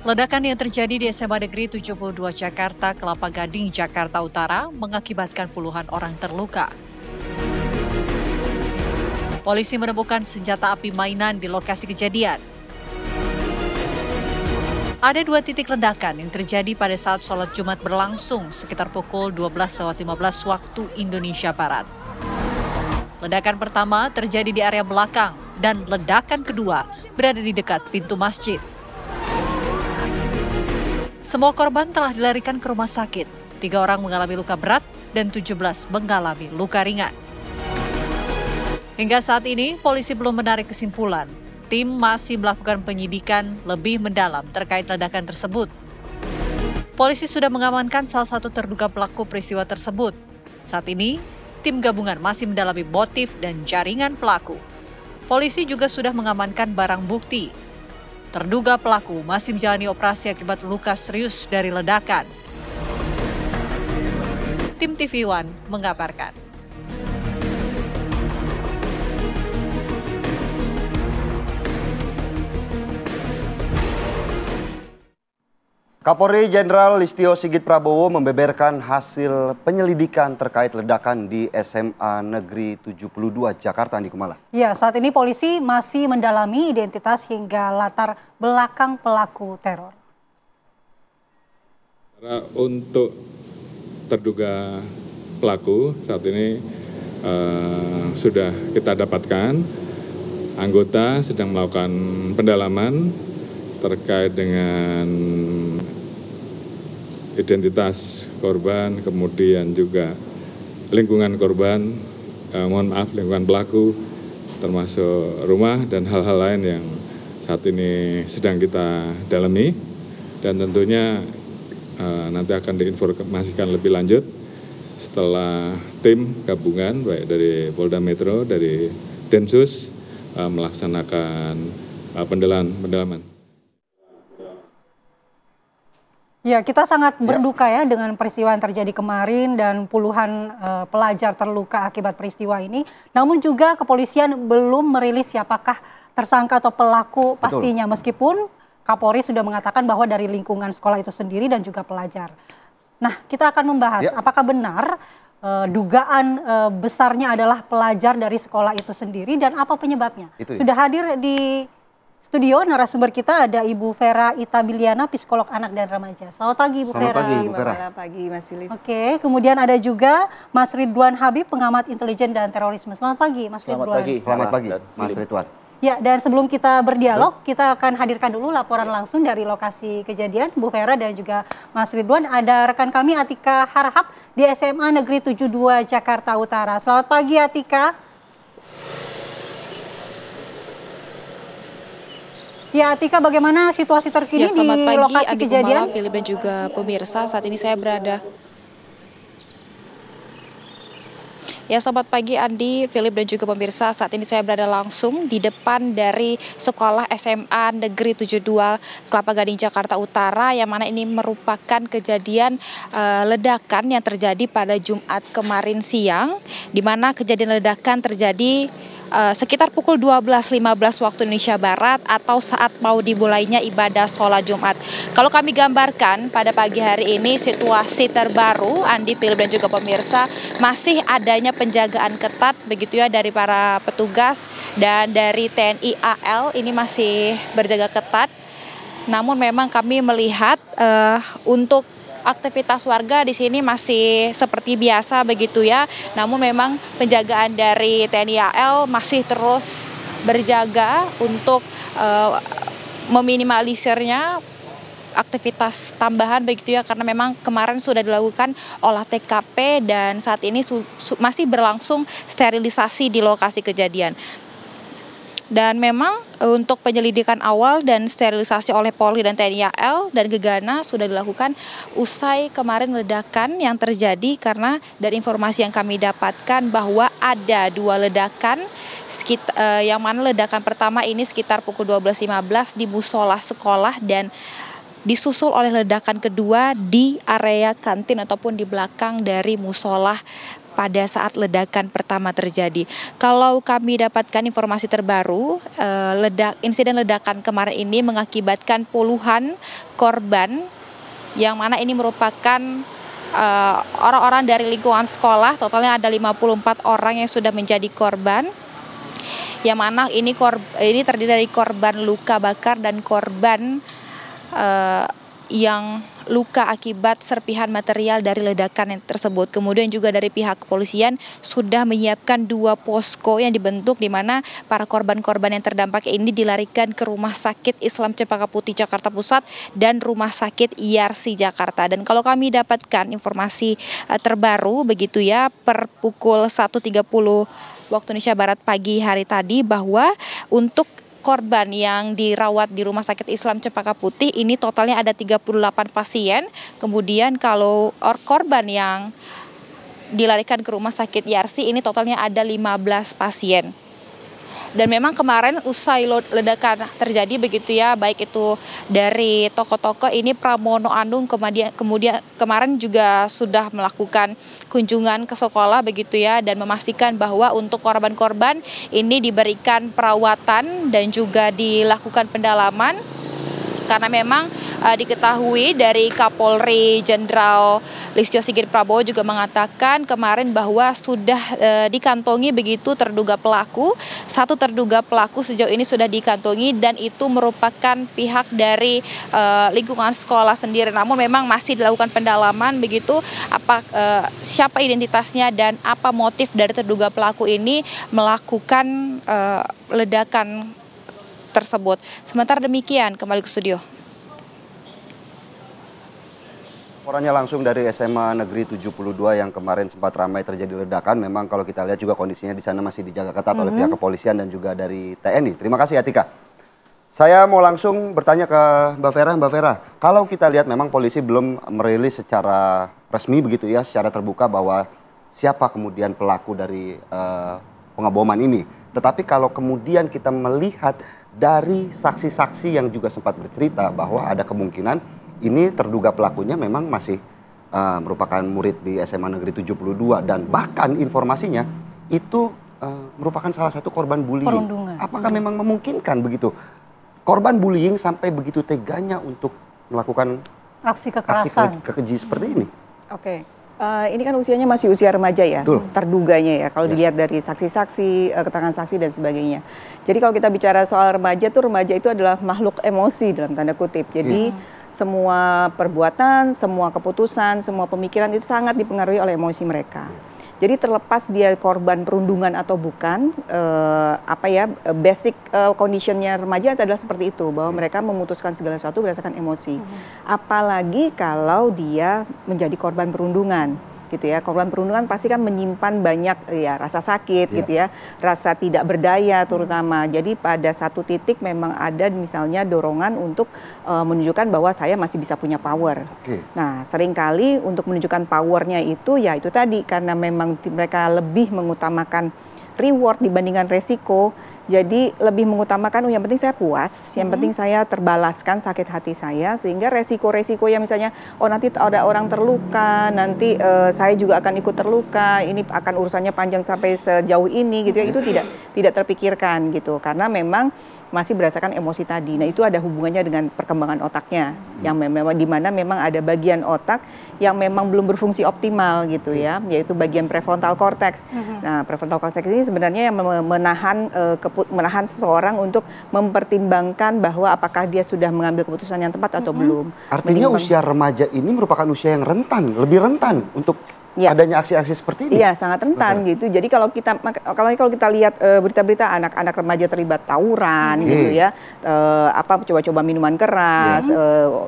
Ledakan yang terjadi di SMA Negeri 72 Jakarta, Kelapa Gading, Jakarta Utara mengakibatkan puluhan orang terluka. Polisi menemukan senjata api mainan di lokasi kejadian. Ada 2 titik ledakan yang terjadi pada saat sholat Jumat berlangsung sekitar pukul 12.15 waktu Indonesia Barat. Ledakan pertama terjadi di area belakang dan ledakan kedua berada di dekat pintu masjid. Semua korban telah dilarikan ke rumah sakit. 3 orang mengalami luka berat dan 17 mengalami luka ringan. Hingga saat ini, polisi belum menarik kesimpulan. Tim masih melakukan penyidikan lebih mendalam terkait ledakan tersebut. Polisi sudah mengamankan salah satu terduga pelaku peristiwa tersebut. Saat ini, tim gabungan masih mendalami motif dan jaringan pelaku. Polisi juga sudah mengamankan barang bukti. Terduga pelaku masih menjalani operasi akibat luka serius dari ledakan. Tim TV One mengabarkan. Kapolri Jenderal Listio Sigit Prabowo membeberkan hasil penyelidikan terkait ledakan di SMA Negeri 72 Jakarta, Andi Kumala. Ya, saat ini polisi masih mendalami identitas hingga latar belakang pelaku teror. Untuk terduga pelaku saat ini sudah kita dapatkan, anggota sedang melakukan pendalaman terkait dengan identitas korban, kemudian juga lingkungan korban, lingkungan pelaku, termasuk rumah dan hal-hal lain yang saat ini sedang kita dalami, dan tentunya nanti akan diinformasikan lebih lanjut setelah tim gabungan baik dari Polda Metro, dari Densus melaksanakan pendalaman. Ya, kita sangat berduka ya dengan peristiwa yang terjadi kemarin dan puluhan pelajar terluka akibat peristiwa ini. Namun juga kepolisian belum merilis siapakah tersangka atau pelaku pastinya. Meskipun Kapolri sudah mengatakan bahwa dari lingkungan sekolah itu sendiri dan juga pelajar. Nah, kita akan membahas apakah benar dugaan besarnya adalah pelajar dari sekolah itu sendiri dan apa penyebabnya. Sudah hadir di studio narasumber kita ada Ibu Vera Itabiliana, psikolog anak dan remaja. Selamat pagi Ibu Vera. Selamat pagi Ibu Vera. Selamat pagi Mas Philip. Oke, kemudian ada juga Mas Ridwan Habib, pengamat intelijen dan terorisme. Selamat pagi Mas Ridwan. Selamat pagi Mas Ridwan. Ya, dan sebelum kita berdialog, kita akan hadirkan dulu laporan langsung dari lokasi kejadian. Bu Vera dan juga Mas Ridwan, ada rekan kami Atika Harahap di SMA Negeri 72 Jakarta Utara. Selamat pagi Atika. Ya, Atika, bagaimana situasi terkini di lokasi kejadian? Philip dan juga pemirsa, saat ini saya berada. Ya, selamat pagi Andi, Philip dan juga pemirsa. Saat ini saya berada langsung di depan dari sekolah SMA Negeri 72 Kelapa Gading Jakarta Utara, yang mana ini merupakan kejadian ledakan yang terjadi pada Jumat kemarin siang, di mana kejadian ledakan terjadi sekitar pukul 12.15 waktu Indonesia Barat atau saat mau dimulainya ibadah sholat Jumat. Kalau kami gambarkan pada pagi hari ini situasi terbaru, Andi, Philip dan juga pemirsa, masih adanya penjagaan ketat begitu ya dari para petugas dan dari TNI AL ini masih berjaga ketat. Namun memang kami melihat untuk aktivitas warga di sini masih seperti biasa begitu ya. Namun memang penjagaan dari TNI AL masih terus berjaga untuk meminimalisirnya aktivitas tambahan begitu ya, karena memang kemarin sudah dilakukan olah TKP dan saat ini masih berlangsung sterilisasi di lokasi kejadian. Dan memang untuk penyelidikan awal dan sterilisasi oleh Polri dan TNI AL dan Gegana sudah dilakukan usai kemarin ledakan yang terjadi, karena dari informasi yang kami dapatkan bahwa ada 2 ledakan, yang mana ledakan pertama ini sekitar pukul 12.15 di musola sekolah dan disusul oleh ledakan kedua di area kantin ataupun di belakang dari musola pada saat ledakan pertama terjadi. Kalau kami dapatkan informasi terbaru, insiden ledakan kemarin ini mengakibatkan puluhan korban, yang mana ini merupakan orang-orang dari lingkungan sekolah. Totalnya ada 54 orang yang sudah menjadi korban, yang mana ini terdiri dari korban luka bakar dan korban yang luka akibat serpihan material dari ledakan tersebut. Kemudian juga dari pihak kepolisian sudah menyiapkan 2 posko yang dibentuk, di mana para korban-korban yang terdampak ini dilarikan ke Rumah Sakit Islam Cempaka Putih Jakarta Pusat dan Rumah Sakit Yarsi Jakarta. Dan kalau kami dapatkan informasi terbaru begitu ya, per pukul 1.30 waktu Indonesia Barat pagi hari tadi, bahwa untuk korban yang dirawat di Rumah Sakit Islam Cempaka Putih ini totalnya ada 38 pasien. Kemudian kalau korban yang dilarikan ke Rumah Sakit Yarsi ini totalnya ada 15 pasien. Dan memang kemarin usai ledakan terjadi begitu ya, baik itu dari toko-toko ini, Pramono Anung kemudian kemarin juga sudah melakukan kunjungan ke sekolah begitu ya, dan memastikan bahwa untuk korban-korban ini diberikan perawatan dan juga dilakukan pendalaman. Karena memang diketahui dari Kapolri Jenderal Listio Sigit Prabowo juga mengatakan kemarin bahwa sudah dikantongi begitu terduga pelaku. 1 terduga pelaku sejauh ini sudah dikantongi, dan itu merupakan pihak dari lingkungan sekolah sendiri. Namun memang masih dilakukan pendalaman begitu siapa identitasnya dan apa motif dari terduga pelaku ini melakukan ledakan tersebut. Sementara demikian, kembali ke studio. Laporannya langsung dari SMA Negeri 72 yang kemarin sempat ramai terjadi ledakan. Memang kalau kita lihat juga kondisinya di sana masih dijaga ketat oleh pihak kepolisian dan juga dari TNI. Terima kasih Atika. Saya mau langsung bertanya ke Mbak Vera. Mbak Vera, kalau kita lihat memang polisi belum merilis secara resmi begitu ya, secara terbuka bahwa siapa kemudian pelaku dari pengeboman ini. Tetapi kalau kemudian kita melihat dari saksi-saksi yang juga sempat bercerita bahwa ada kemungkinan ini terduga pelakunya memang masih merupakan murid di SMA Negeri 72, dan bahkan informasinya itu merupakan salah satu korban bullying. Perundungan. Apakah memang memungkinkan begitu korban bullying sampai begitu teganya untuk melakukan Aksi kekerasan. kekeji seperti ini? Oke. Ini kan usianya masih usia remaja ya, Betul. Terduganya ya, kalau dilihat dari saksi-saksi, keterangan saksi dan sebagainya. Jadi kalau kita bicara soal remaja itu adalah makhluk emosi dalam tanda kutip. Jadi semua perbuatan, semua keputusan, semua pemikiran itu sangat dipengaruhi oleh emosi mereka. Jadi terlepas dia korban perundungan atau bukan, basic conditionnya remaja adalah seperti itu, bahwa mereka memutuskan segala sesuatu berdasarkan emosi. Apalagi kalau dia menjadi korban perundungan, gitu ya. Korban perundungan pasti kan menyimpan banyak ya rasa sakit, gitu ya, rasa tidak berdaya terutama. Jadi pada satu titik memang ada misalnya dorongan untuk menunjukkan bahwa saya masih bisa punya power. Nah, seringkali untuk menunjukkan powernya itu ya itu tadi, karena memang mereka lebih mengutamakan reward dibandingkan resiko. Jadi lebih mengutamakan, yang penting saya puas, yang penting saya terbalaskan sakit hati saya, sehingga resiko-resiko yang misalnya, nanti ada orang terluka, nanti saya juga akan ikut terluka, ini akan urusannya panjang sampai sejauh ini gitu ya, itu tidak terpikirkan gitu, karena memang masih berdasarkan emosi tadi. Nah, itu ada hubungannya dengan perkembangan otaknya, yang memang di mana memang ada bagian otak yang memang belum berfungsi optimal gitu ya, yaitu bagian prefrontal cortex. Nah, prefrontal cortex ini sebenarnya yang menahan seseorang untuk mempertimbangkan bahwa apakah dia sudah mengambil keputusan yang tepat atau belum. Artinya usia remaja ini merupakan usia yang rentan, lebih rentan untuk adanya aksi-aksi seperti ini. Iya, sangat rentan gitu. Jadi kalau kita lihat berita-berita anak-anak remaja terlibat tawuran gitu ya, coba-coba minuman keras,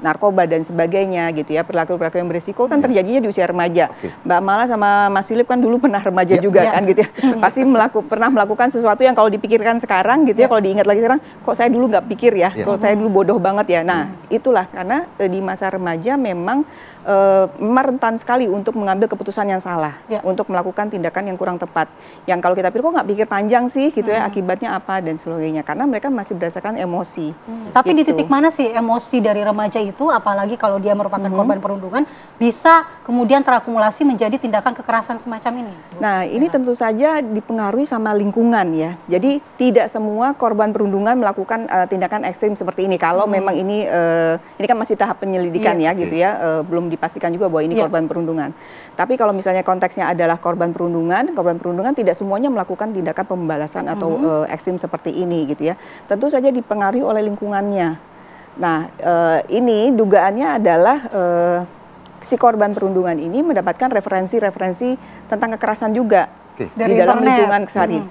narkoba dan sebagainya gitu ya, perilaku-perilaku yang berisiko kan terjadinya di usia remaja. Mbak Mala sama Mas Philip kan dulu pernah remaja juga kan gitu ya. Pasti pernah melakukan sesuatu yang kalau dipikirkan sekarang gitu ya, kalau diingat lagi sekarang, kok saya dulu nggak pikir ya, kalau saya dulu bodoh banget ya. Nah, itulah karena di masa remaja memang rentan sekali untuk mengambil keputusan keputusan yang salah untuk melakukan tindakan yang kurang tepat. Yang kalau kita pikir kok nggak pikir panjang sih gitu ya, akibatnya apa dan sebagainya. Karena mereka masih berdasarkan emosi. Tapi di gitu. titik mana sih emosi dari remaja itu, apalagi kalau dia merupakan korban perundungan, bisa kemudian terakumulasi menjadi tindakan kekerasan semacam ini? Nah, ini tentu saja dipengaruhi sama lingkungan ya. Jadi tidak semua korban perundungan melakukan tindakan ekstrim seperti ini. Kalau memang ini kan masih tahap penyelidikan ya gitu ya, belum dipastikan juga bahwa ini korban perundungan. Tapi kalau misalnya konteksnya adalah korban perundungan tidak semuanya melakukan tindakan pembalasan atau ekstrim seperti ini gitu ya. Tentu saja dipengaruhi oleh lingkungannya. Nah, ini dugaannya adalah si korban perundungan ini mendapatkan referensi-referensi tentang kekerasan juga di dalam lingkungan sehari.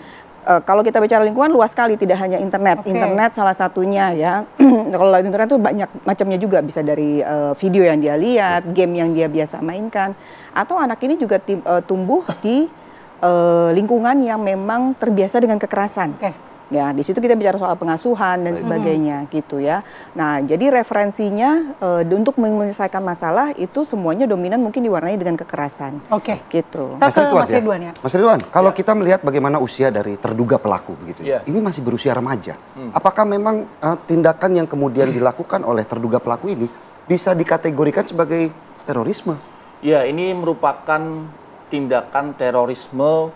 Kalau kita bicara lingkungan luas sekali, tidak hanya internet. Internet salah satunya ya. Kalau internet itu banyak macamnya juga, bisa dari video yang dia lihat, game yang dia biasa mainkan, atau anak ini juga tumbuh di lingkungan yang memang terbiasa dengan kekerasan. Ya, di situ kita bicara soal pengasuhan dan sebagainya gitu ya. Nah, jadi referensinya untuk menyelesaikan masalah itu semuanya dominan mungkin diwarnai dengan kekerasan. Gitu. Mas Ridwan ya. Mas Ridwan, kalau kita melihat bagaimana usia dari terduga pelaku begitu, ini masih berusia remaja. Apakah memang tindakan yang kemudian dilakukan oleh terduga pelaku ini bisa dikategorikan sebagai terorisme? Ya, ini merupakan tindakan terorisme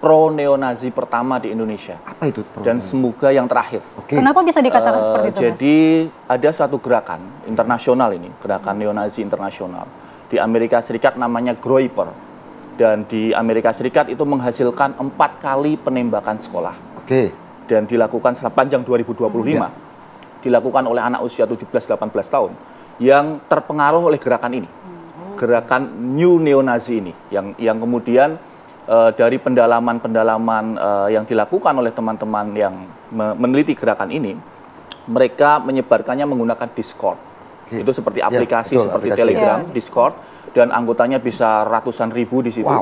pro-neonazi pertama di Indonesia. Apa itu? Dan semoga yang terakhir. Kenapa bisa dikatakan seperti itu, Mas? Jadi ada suatu gerakan internasional ini, gerakan neonazi internasional. Di Amerika Serikat namanya Groyper. Dan di Amerika Serikat itu menghasilkan 4 kali penembakan sekolah. Dan dilakukan sepanjang 2025. Dilakukan oleh anak usia 17-18 tahun. Yang terpengaruh oleh gerakan ini. Gerakan New Neonazi ini. Yang kemudian dari pendalaman-pendalaman yang dilakukan oleh teman-teman yang meneliti gerakan ini, mereka menyebarkannya menggunakan Discord. Itu seperti aplikasi seperti Telegram, Discord, dan anggotanya bisa ratusan ribu di situ.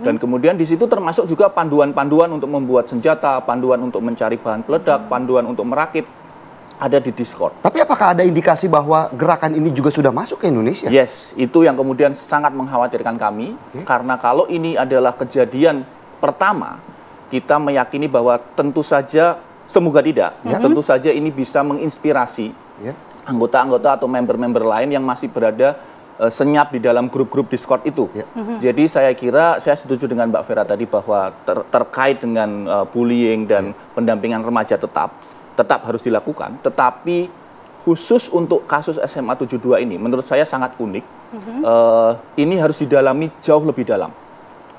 Dan kemudian di situ termasuk juga panduan-panduan untuk membuat senjata, panduan untuk mencari bahan peledak, panduan untuk merakit, ada di Discord. Tapi apakah ada indikasi bahwa gerakan ini juga sudah masuk ke Indonesia? Yes, itu yang kemudian sangat mengkhawatirkan kami, karena kalau ini adalah kejadian pertama, kita meyakini bahwa tentu saja, semoga tidak, tentu saja ini bisa menginspirasi anggota-anggota atau member-member lain yang masih berada senyap di dalam grup-grup Discord itu. Jadi saya kira, saya setuju dengan Mbak Vera tadi bahwa terkait dengan bullying dan pendampingan remaja tetap harus dilakukan, tetapi khusus untuk kasus SMA 72 ini menurut saya sangat unik. Ini harus didalami jauh lebih dalam.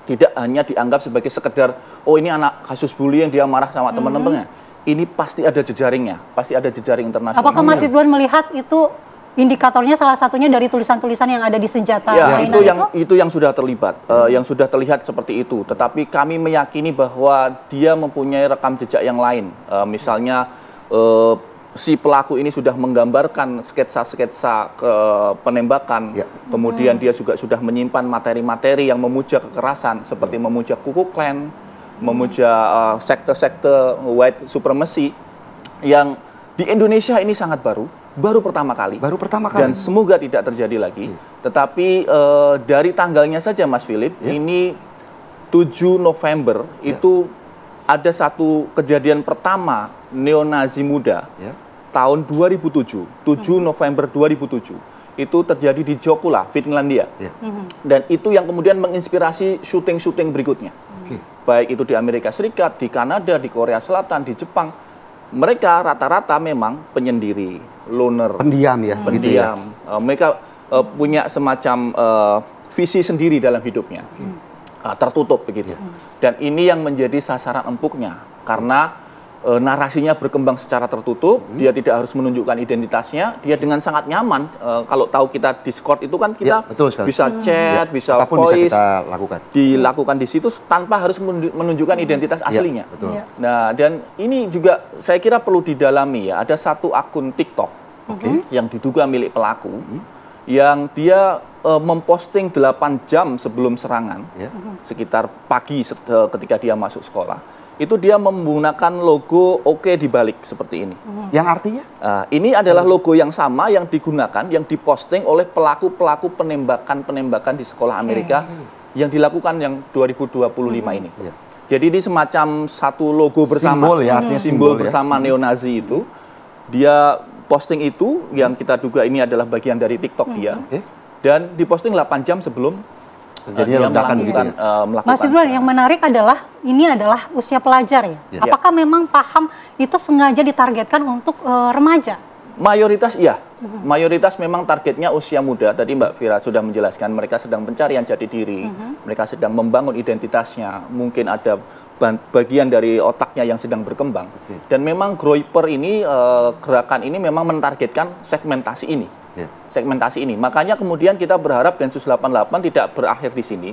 Tidak hanya dianggap sebagai sekedar, oh ini anak kasus bullying dia marah sama teman-temannya. Ini pasti ada jejaringnya, pasti ada jejaring internasional. Apakah Mas Ridwan melihat itu indikatornya salah satunya dari tulisan-tulisan yang ada di senjata mainan itu yang sudah terlibat, yang sudah terlihat seperti itu. Tetapi kami meyakini bahwa dia mempunyai rekam jejak yang lain. Misalnya si pelaku ini sudah menggambarkan sketsa-sketsa penembakan, kemudian dia juga sudah menyimpan materi-materi yang memuja kekerasan, seperti memuja Ku Klux Klan, memuja sekte-sekte white supremacy, yang di Indonesia ini sangat baru pertama kali. Dan semoga tidak terjadi lagi. Tetapi dari tanggalnya saja Mas Philip, ini 7 November itu ada satu kejadian pertama neonazi muda tahun 2007, 7 November 2007. Itu terjadi di Jokula, Finlandia. Dan itu yang kemudian menginspirasi syuting-syuting berikutnya. Baik itu di Amerika Serikat, di Kanada, di Korea Selatan, di Jepang. Mereka rata-rata memang penyendiri, loner, pendiam. Mereka punya semacam visi sendiri dalam hidupnya, tertutup begitu. Dan ini yang menjadi sasaran empuknya, karena narasinya berkembang secara tertutup, dia tidak harus menunjukkan identitasnya, dia dengan sangat nyaman. Kalau tahu kita Discord itu kan kita bisa chat, bisa voice, bisa kita lakukan. Dilakukan di situ tanpa harus menunjukkan identitas aslinya. Nah, dan ini juga saya kira perlu didalami ya. Ada satu akun TikTok yang diduga milik pelaku, yang dia memposting 8 jam sebelum serangan, sekitar pagi ketika dia masuk sekolah. Itu dia menggunakan logo oke di balik seperti ini. Yang artinya? Ini adalah logo yang sama yang digunakan, yang diposting oleh pelaku-pelaku penembakan di sekolah Amerika yang dilakukan yang 2025 ini. Iya. Jadi ini semacam satu logo bersama, Simbol ya, artinya simbol simbol ya. bersama neonazi itu. Dia posting itu yang kita duga ini adalah bagian dari TikTok dia. Oke. Dan diposting 8 jam sebelum Terjadinya dia ledakan begitu ya? melakukan Mas Ridwan, yang menarik adalah ini adalah usia pelajar ya. Ya. Apakah memang paham itu sengaja ditargetkan untuk remaja? Mayoritas iya, mayoritas memang targetnya usia muda. Tadi Mbak Vira sudah menjelaskan mereka sedang pencarian jati diri, mereka sedang membangun identitasnya, mungkin ada bagian dari otaknya yang sedang berkembang. Dan memang Groyper ini, gerakan ini memang mentargetkan segmentasi ini. Segmentasi ini. Makanya kemudian kita berharap Densus 88 tidak berakhir di sini,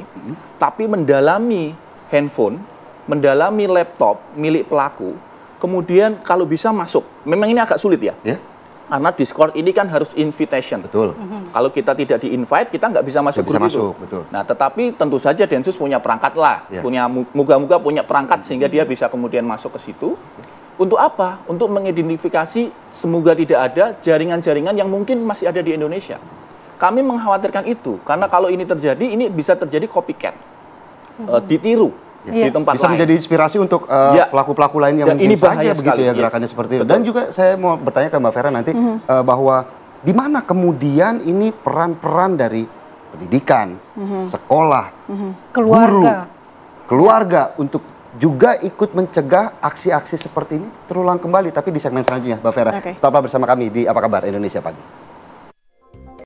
tapi mendalami handphone, mendalami laptop milik pelaku, kemudian kalau bisa masuk. Memang ini agak sulit ya. Karena Discord ini kan harus invitation. Betul. Kalau kita tidak di-invite, kita nggak bisa masuk Nggak bisa grup itu. masuk, betul. Nah, tetapi tentu saja Densus punya perangkat lah, punya moga-moga punya perangkat sehingga dia bisa kemudian masuk ke situ. Untuk apa? Untuk mengidentifikasi semoga tidak ada jaringan-jaringan yang mungkin masih ada di Indonesia. Kami mengkhawatirkan itu karena kalau ini terjadi, ini bisa terjadi copycat, ditiru di tempat bisa lain. menjadi inspirasi untuk pelaku-pelaku lain yang Dan mungkin ini saja bahaya begitu sekali. ya gerakannya Yes. seperti itu. Betul. Dan juga saya mau bertanya ke Mbak Vera nanti bahwa di mana kemudian ini peran-peran dari pendidikan, sekolah, guru, keluarga untuk juga ikut mencegah aksi-aksi seperti ini terulang kembali, tapi di segmen selanjutnya, Mbak Vera. Tetaplah bersama kami di Apa Kabar Indonesia Pagi.